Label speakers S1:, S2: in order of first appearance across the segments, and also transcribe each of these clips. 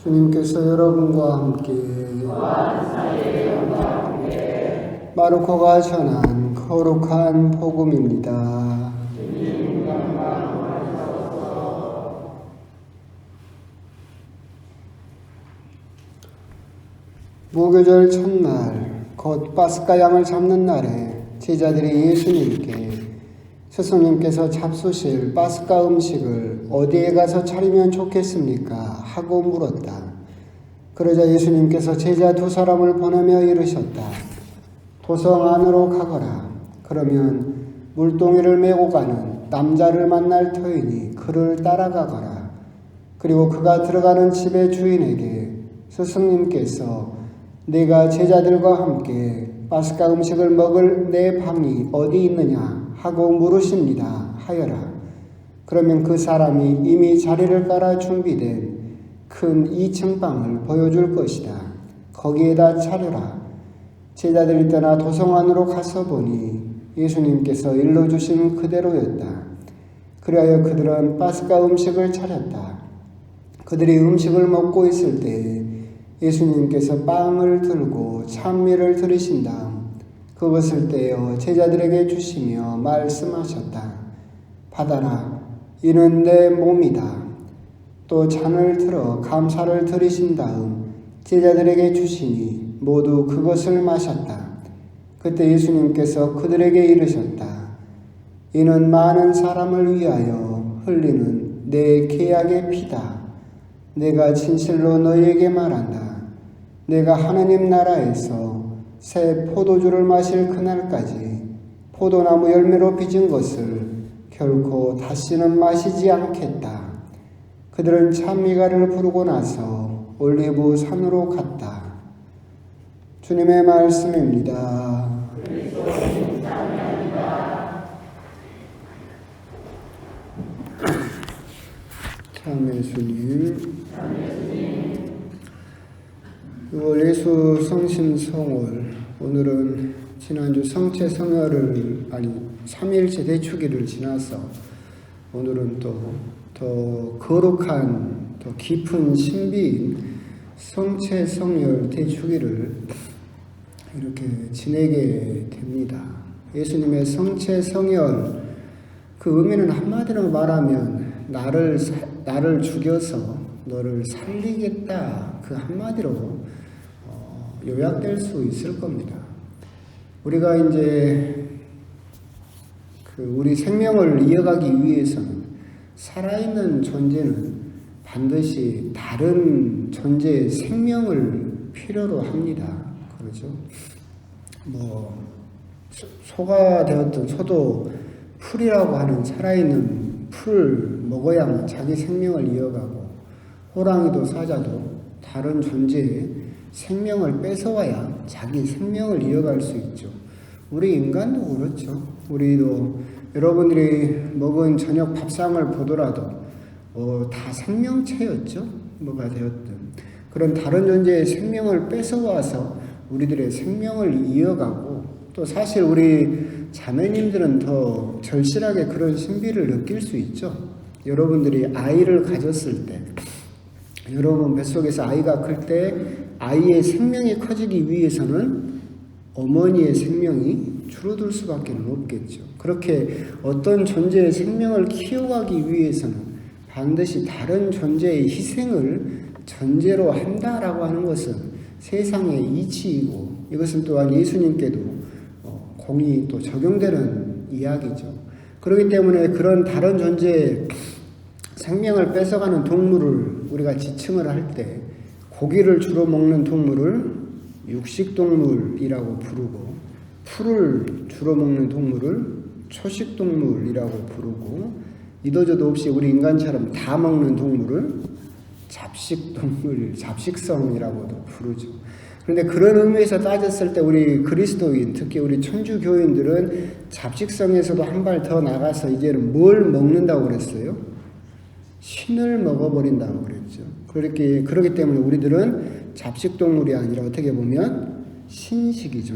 S1: 주님께서 여러분과 함께 마르코가 전한 거룩한 복음입니다. 무교절 첫날 곧 파스카 양을 잡는 날에 제자들이 예수님께 스승님께서 잡수실 파스카 음식을 어디에 가서 차리면 좋겠습니까? 하고 물었다. 그러자 예수님께서 제자 두 사람을 보내며 이르셨다. 도성 안으로 가거라. 그러면 물동이를 메고 가는 남자를 만날 터이니 그를 따라가거라. 그리고 그가 들어가는 집의 주인에게 스승님께서 내가 제자들과 함께 파스카 음식을 먹을 내 방이 어디 있느냐 하고 물으십니다 하여라. 그러면 그 사람이 이미 자리를 깔아 준비된 큰 2층 방을 보여줄 것이다. 거기에다 차려라. 제자들이 떠나 도성 안으로 가서 보니 예수님께서 일러주신 그대로였다. 그리하여 그들은 파스카 음식을 차렸다. 그들이 음식을 먹고 있을 때 예수님께서 빵을 들고 찬미를 들으신 다음 그것을 떼어 제자들에게 주시며 말씀하셨다. 받아라. 이는 내 몸이다. 또 잔을 들어 감사를 드리신 다음 제자들에게 주시니 모두 그것을 마셨다. 그때 예수님께서 그들에게 이르셨다. 이는 많은 사람을 위하여 흘리는 내 계약의 피다. 내가 진실로 너희에게 말한다. 내가 하느님 나라에서 새 포도주를 마실 그날까지 포도나무 열매로 빚은 것을 결코 다시는 마시지 않겠다. 그들은 찬미가를 부르고 나서 올리브 산으로 갔다. 주님의 말씀입니다. 참 예수님. 6월 예수 성심 성월, 오늘은 지난주 성체 성혈을 3일째 대축일을 지나서 오늘은 또 더 거룩한 더 깊은 신비인 성체 성혈 대축일을 이렇게 지내게 됩니다. 예수님의 성체 성혈, 그 의미는 한마디로 말하면 나를 죽여서 너를 살리겠다, 그 한마디로 요약될 수 있을 겁니다. 우리가 이제 우리 생명을 이어가기 위해서는 살아있는 존재는 반드시 다른 존재의 생명을 필요로 합니다. 그렇죠? 소가 되었던 소도 풀이라고 하는 살아있는 풀을 먹어야만 자기 생명을 이어가고, 호랑이도 사자도 다른 존재의 생명을 뺏어와야 자기 생명을 이어갈 수 있죠. 우리 인간도 그렇죠. 우리도 여러분들이 먹은 저녁 밥상을 보더라도 다 생명체였죠. 뭐가 되었든 그런 다른 존재의 생명을 뺏어와서 우리들의 생명을 이어가고, 또 사실 우리 자매님들은 더 절실하게 그런 신비를 느낄 수 있죠. 여러분들이 아이를 가졌을 때, 여러분 뱃속에서 아이가 클 때 아이의 생명이 커지기 위해서는 어머니의 생명이 줄어들 수밖에 없겠죠. 그렇게 어떤 존재의 생명을 키워가기 위해서는 반드시 다른 존재의 희생을 전제로 한다라고 하는 것은 세상의 이치이고, 이것은 또한 예수님께도 공이 또 적용되는 이야기죠. 그렇기 때문에 그런 다른 존재의 생명을 뺏어가는 동물을 우리가 지칭을 할 때, 고기를 주로 먹는 동물을 육식동물이라고 부르고, 풀을 주로 먹는 동물을 초식동물이라고 부르고, 이도저도 없이 우리 인간처럼 다 먹는 동물을 잡식동물, 잡식성이라고도 부르죠. 그런데 그런 의미에서 따졌을 때 우리 그리스도인, 특히 우리 천주교인들은 잡식성에서도 한 발 더 나가서 이제는 뭘 먹는다고 그랬어요? 신을 먹어버린다고 그랬죠. 그렇기 때문에 우리들은 잡식동물이 아니라 어떻게 보면 신식이죠.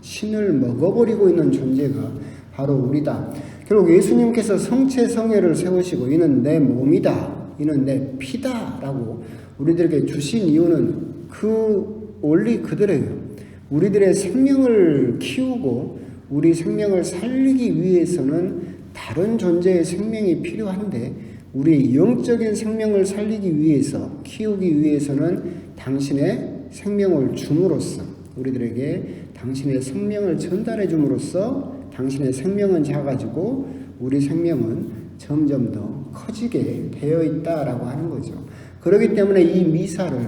S1: 신을 먹어버리고 있는 존재가 바로 우리다. 결국 예수님께서 성체 성혈을 세우시고 이는 내 몸이다, 이는 내 피다 라고 우리들에게 주신 이유는 그 원리 그대로예요. 우리들의 생명을 키우고 우리 생명을 살리기 위해서는 다른 존재의 생명이 필요한데 우리 영적인 생명을 살리기 위해서 키우기 위해서는 당신의 생명을 줌으로써 우리들에게 당신의 생명을 전달해 줌으로써 당신의 생명은 작아지고 우리 생명은 점점 더 커지게 되어 있다라고 하는 거죠. 그렇기 때문에 이 미사를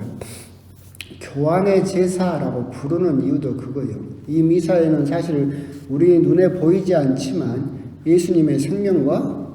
S1: 교환의 제사라고 부르는 이유도 그거예요. 이 미사에는 사실 우리 눈에 보이지 않지만 예수님의 생명과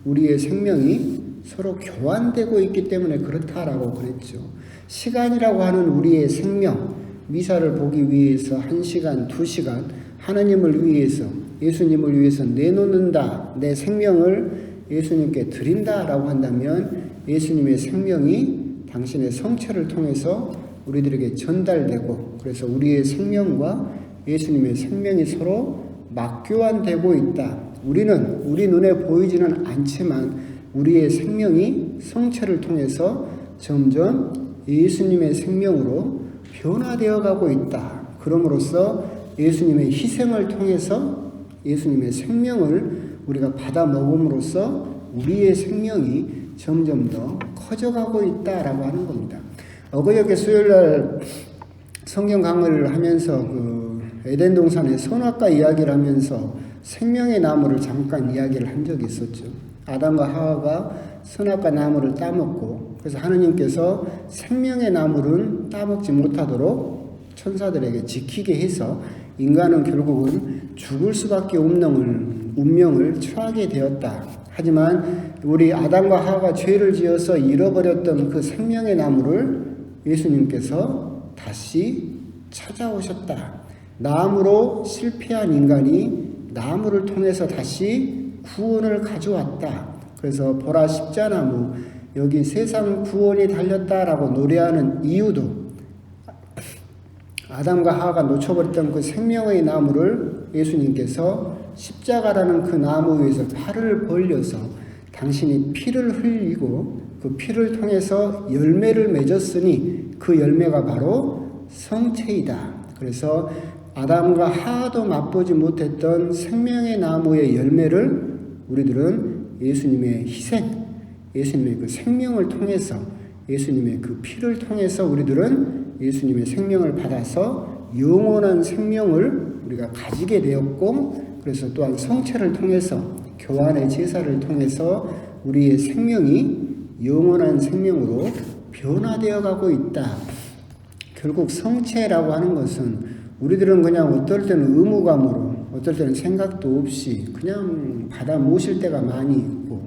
S1: 우리의 생명이 서로 교환되고 있기 때문에 그렇다라고 그랬죠. 시간이라고 하는 우리의 생명, 미사를 보기 위해서 1시간, 2시간 하나님을 위해서 예수님을 위해서 내놓는다. 내 생명을 예수님께 드린다라고 한다면 예수님의 생명이 당신의 성체를 통해서 우리들에게 전달되고 그래서 우리의 생명과 예수님의 생명이 서로 맞교환되고 있다. 우리는 우리 눈에 보이지는 않지만 우리의 생명이 성체를 통해서 점점 예수님의 생명으로 변화되어 가고 있다. 그럼으로써 예수님의 희생을 통해서 예수님의 생명을 우리가 받아 먹음으로써 우리의 생명이 점점 더 커져가고 있다라고 하는 겁니다. 어거저께 수요일날 성경 강의를 하면서 그 에덴 동산의 선악과 이야기를 하면서 생명의 나무를 잠깐 이야기를 한 적이 있었죠. 아담과 하와가 선악과 나무를 따먹고 그래서 하느님께서 생명의 나무를 따먹지 못하도록 천사들에게 지키게 해서 인간은 결국은 죽을 수밖에 없는 운명을 처하게 되었다. 하지만 우리 아담과 하와가 죄를 지어서 잃어버렸던 그 생명의 나무를 예수님께서 다시 찾아오셨다. 나무로 실패한 인간이 나무를 통해서 다시 구원을 가져왔다. 그래서 보라 십자나무 여기 세상 구원이 달렸다라고 노래하는 이유도 아담과 하와가 놓쳐버렸던 그 생명의 나무를 예수님께서 십자가라는 그 나무 위에서 팔을 벌려서 당신이 피를 흘리고 그 피를 통해서 열매를 맺었으니 그 열매가 바로 성체이다. 그래서 아담과 하와도 맛보지 못했던 생명의 나무의 열매를 우리들은 예수님의 희생, 예수님의 그 생명을 통해서 예수님의 그 피를 통해서 우리들은 예수님의 생명을 받아서 영원한 생명을 우리가 가지게 되었고 그래서 또한 성체를 통해서 교환의 제사를 통해서 우리의 생명이 영원한 생명으로 변화되어 가고 있다. 결국 성체라고 하는 것은 우리들은 그냥 어떨 때는 의무감으로 어떨 때는 생각도 없이 그냥 받아 모실 때가 많이 있고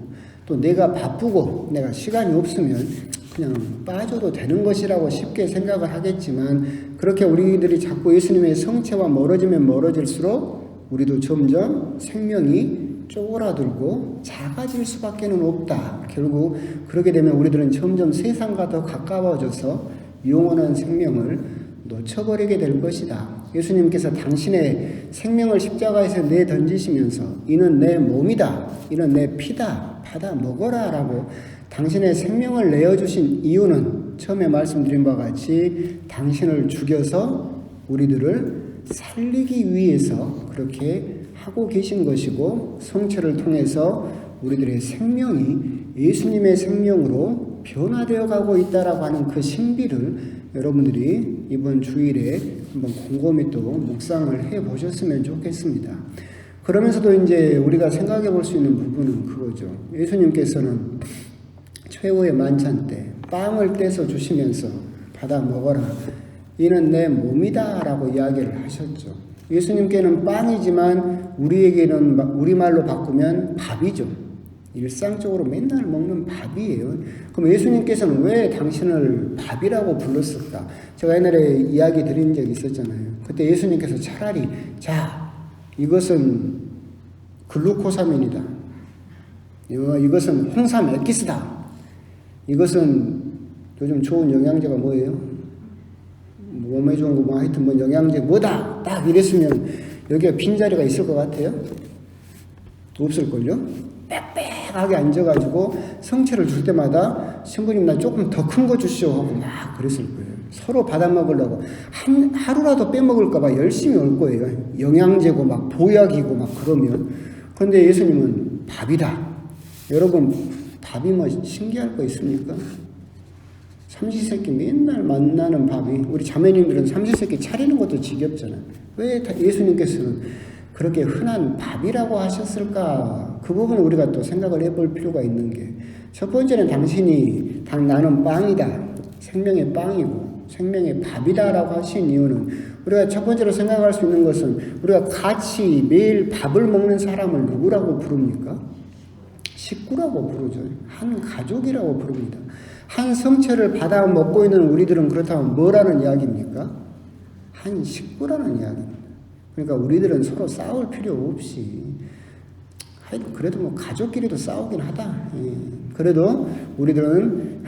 S1: 또 내가 바쁘고 내가 시간이 없으면 그냥 빠져도 되는 것이라고 쉽게 생각을 하겠지만 그렇게 우리들이 자꾸 예수님의 성체와 멀어지면 멀어질수록 우리도 점점 생명이 쪼그라들고 작아질 수밖에 없다. 결국 그렇게 되면 우리들은 점점 세상과 더 가까워져서 영원한 생명을 놓쳐버리게 될 것이다. 예수님께서 당신의 생명을 십자가에서 내던지시면서 이는 내 몸이다. 이는 내 피다. 받아 먹어라 라고 당신의 생명을 내어주신 이유는 처음에 말씀드린 바와 같이 당신을 죽여서 우리들을 살리기 위해서 그렇게 하고 계신 것이고 성체를 통해서 우리들의 생명이 예수님의 생명으로 변화되어 가고 있다라고 하는 그 신비를 여러분들이 이번 주일에 한번 곰곰이 또 묵상을 해 보셨으면 좋겠습니다. 그러면서도 이제 우리가 생각해 볼 수 있는 부분은 그거죠. 예수님께서는 최후의 만찬 때 빵을 떼서 주시면서 받아 먹어라. 이는 내 몸이다 라고 이야기를 하셨죠. 예수님께는 빵이지만 우리에게는 우리말로 바꾸면 밥이죠. 일상적으로 맨날 먹는 밥이에요. 그럼 예수님께서는 왜 당신을 밥이라고 불렀을까? 제가 옛날에 이야기 드린 적이 있었잖아요. 그때 예수님께서 차라리 자 이것은 글루코사민이다. 이것은 홍삼 액기스다. 이것은 요즘 좋은 영양제가 뭐예요? 몸에 좋은 거 뭐 하여튼 뭐 영양제 뭐다 딱 이랬으면 여기에 빈자리가 있을 것 같아요? 없을걸요? 빽빽하게 앉아가지고 성체를 줄 때마다 신부님 나 조금 더 큰 거 주시오 하고 막 그랬을 거예요. 서로 받아 먹으려고 하루라도 빼먹을까봐 열심히 올 거예요. 영양제고 막 보약이고 막 그러면. 그런데 예수님은 밥이다. 여러분 밥이 뭐 신기할 거 있습니까? 삼시세끼 맨날 만나는 밥이, 우리 자매님들은 삼시세끼 차리는 것도 지겹잖아요. 왜 예수님께서는 그렇게 흔한 밥이라고 하셨을까? 그 부분을 우리가 또 생각을 해볼 필요가 있는 게, 첫 번째는 당신이 나는 빵이다, 생명의 빵이고 생명의 밥이다라고 하신 이유는, 우리가 첫 번째로 생각할 수 있는 것은, 우리가 같이 매일 밥을 먹는 사람을 누구라고 부릅니까? 식구라고 부르죠. 한 가족이라고 부릅니다. 한 성체를 받아 먹고 있는 우리들은 그렇다면 뭐라는 이야기입니까? 한 식구라는 이야기입니다. 그러니까 우리들은 서로 싸울 필요 없이, 그래도 뭐 가족끼리도 싸우긴 하다. 그래도 우리들은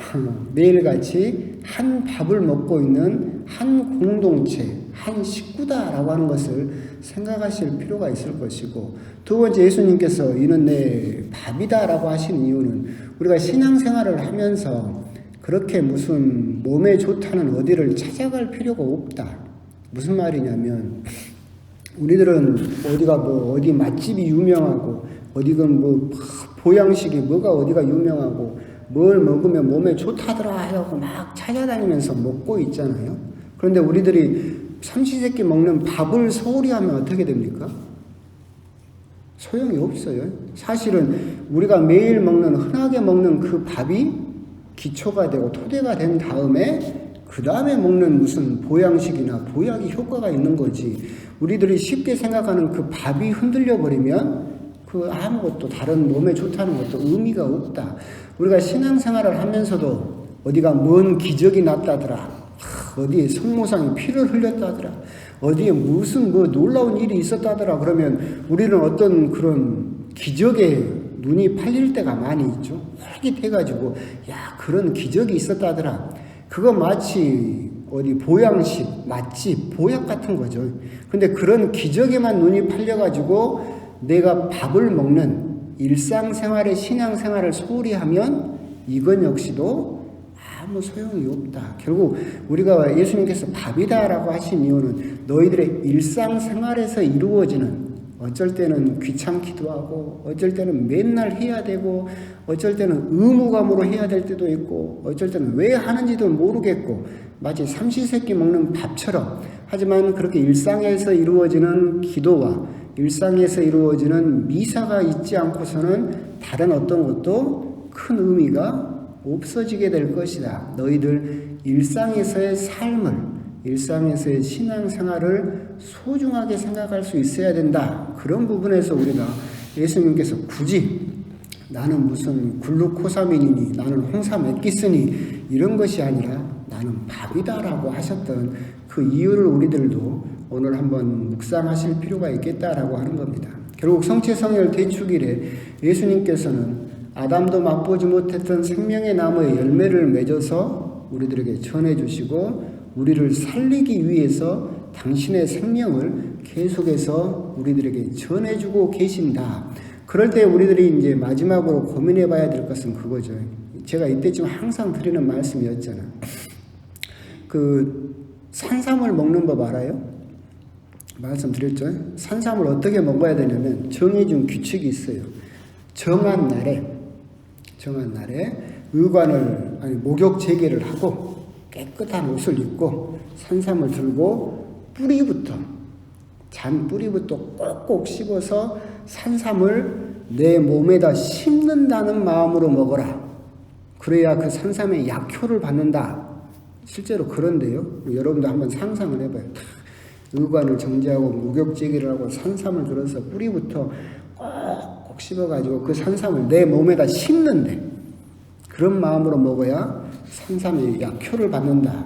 S1: 매일같이 한 밥을 먹고 있는 한 공동체, 한 식구다라고 하는 것을 생각하실 필요가 있을 것이고, 두 번째, 예수님께서 이는 내 밥이다라고 하신 이유는, 우리가 신앙생활을 하면서 그렇게 무슨 몸에 좋다는 어디를 찾아갈 필요가 없다. 무슨 말이냐면, 우리들은 어디가 어디 맛집이 유명하고, 어디건 보양식이 뭐가 어디가 유명하고, 뭘 먹으면 몸에 좋다더라 하고 막 찾아다니면서 먹고 있잖아요. 그런데 우리들이 삼시세끼 먹는 밥을 소홀히 하면 어떻게 됩니까? 소용이 없어요. 사실은 우리가 매일 먹는, 흔하게 먹는 그 밥이 기초가 되고 토대가 된 다음에 그 다음에 먹는 무슨 보양식이나 보약이 효과가 있는 거지, 우리들이 쉽게 생각하는 그 밥이 흔들려 버리면 그 아무것도 다른 몸에 좋다는 것도 의미가 없다. 우리가 신앙생활을 하면서도 어디가 뭔 기적이 났다더라, 어디에 성모상이 피를 흘렸다더라, 어디에 무슨 놀라운 일이 있었다더라, 그러면 우리는 어떤 그런 기적에 눈이 팔릴 때가 많이 있죠. 활깃해가지고 야, 그런 기적이 있었다더라. 그거 마치 어디 보양식, 맛집, 보약 같은 거죠. 근데 그런 기적에만 눈이 팔려가지고 내가 밥을 먹는 일상생활의 신앙생활을 소홀히 하면 이건 역시도 아무 소용이 없다. 결국 우리가 예수님께서 밥이다라고 하신 이유는, 너희들의 일상생활에서 이루어지는, 어쩔 때는 귀찮기도 하고, 어쩔 때는 맨날 해야 되고, 어쩔 때는 의무감으로 해야 될 때도 있고, 어쩔 때는 왜 하는지도 모르겠고, 마치 삼시세끼 먹는 밥처럼, 하지만 그렇게 일상에서 이루어지는 기도와 일상에서 이루어지는 미사가 있지 않고서는 다른 어떤 것도 큰 의미가 없어지게 될 것이다. 너희들 일상에서의 삶을, 일상에서의 신앙생활을 소중하게 생각할 수 있어야 된다. 그런 부분에서 우리가 예수님께서 굳이 나는 무슨 글루코사민이니, 나는 홍삼 액기스니, 이런 것이 아니라 나는 밥이다라고 하셨던 그 이유를 우리들도 오늘 한번 묵상하실 필요가 있겠다라고 하는 겁니다. 결국 성취성혈 대축일에 예수님께서는 아담도 맛보지 못했던 생명의 나무의 열매를 맺어서 우리들에게 전해주시고, 우리를 살리기 위해서 당신의 생명을 계속해서 우리들에게 전해주고 계신다. 그럴 때 우리들이 이제 마지막으로 고민해 봐야 될 것은 그거죠. 제가 이때쯤 항상 드리는 말씀이었잖아. 그 산삼을 먹는 법 알아요? 말씀드렸죠? 산삼을 어떻게 먹어야 되냐면 정해준 규칙이 있어요. 정한 날에 목욕 재개를 하고 깨끗한 옷을 입고 산삼을 들고 잔 뿌리부터 꼭꼭 씹어서 산삼을 내 몸에다 심는다는 마음으로 먹어라. 그래야 그 산삼의 약효를 받는다. 실제로 그런데요. 여러분도 한번 상상을 해봐요. 의관을 정지하고 목욕제기를 하고 산삼을 들어서 뿌리부터 꼭꼭 씹어가지고 그 산삼을 내 몸에다 심는데, 그런 마음으로 먹어야 산삼의 약효를 받는다.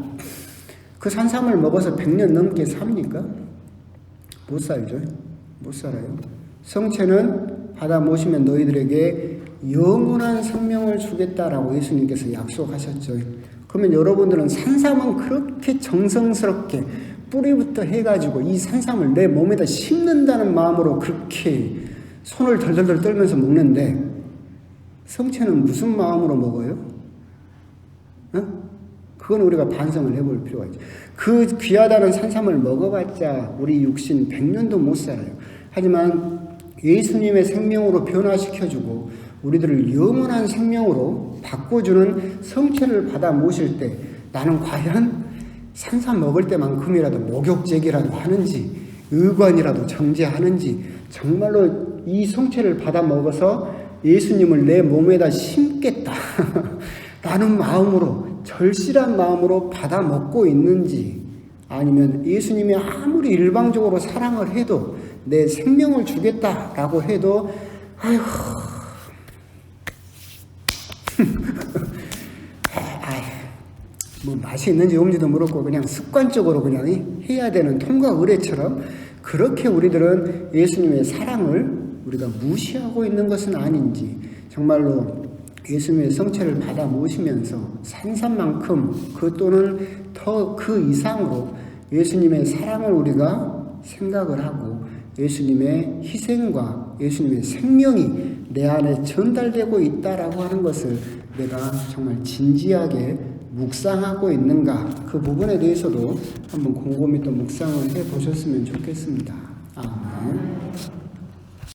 S1: 그 산삼을 먹어서 100년 넘게 삽니까? 못 살죠. 못 살아요. 성체는 받아 모시면 너희들에게 영원한 생명을 주겠다라고 예수님께서 약속하셨죠. 그러면 여러분들은 산삼은 그렇게 정성스럽게 뿌리부터 해가지고 이 산삼을 내 몸에다 심는다는 마음으로 그렇게 손을 덜덜덜 떨면서 먹는데, 성체는 무슨 마음으로 먹어요? 그건 우리가 반성을 해볼 필요가 있죠. 그 귀하다는 산삼을 먹어봤자 우리 육신 100년도 못 살아요. 하지만 예수님의 생명으로 변화시켜주고 우리들을 영원한 생명으로 바꿔주는 성체를 받아 모실 때 나는 과연 산삼 먹을 때만큼이라도 목욕제기라도 하는지 의관이라도 정제하는지 정말로 이 성체를 받아 먹어서 예수님을 내 몸에다 심겠다 라는 마음으로 절실한 마음으로 받아 먹고 있는지 아니면 예수님이 아무리 일방적으로 사랑을 해도 내 생명을 주겠다라고 해도 아휴 뭐 맛이 있는지 없는지도 모르고 그냥 습관적으로 그냥 해야 되는 통과 의례처럼 그렇게 우리들은 예수님의 사랑을 우리가 무시하고 있는 것은 아닌지 정말로 예수님의 성체를 받아 모시면서 산삼만큼 그 또는 더 그 이상으로 예수님의 사랑을 우리가 생각을 하고 예수님의 희생과 예수님의 생명이 내 안에 전달되고 있다라고 하는 것을 내가 정말 진지하게 묵상하고 있는가 그 부분에 대해서도 한번 곰곰이 또 묵상을 해보셨으면 좋겠습니다. 아멘.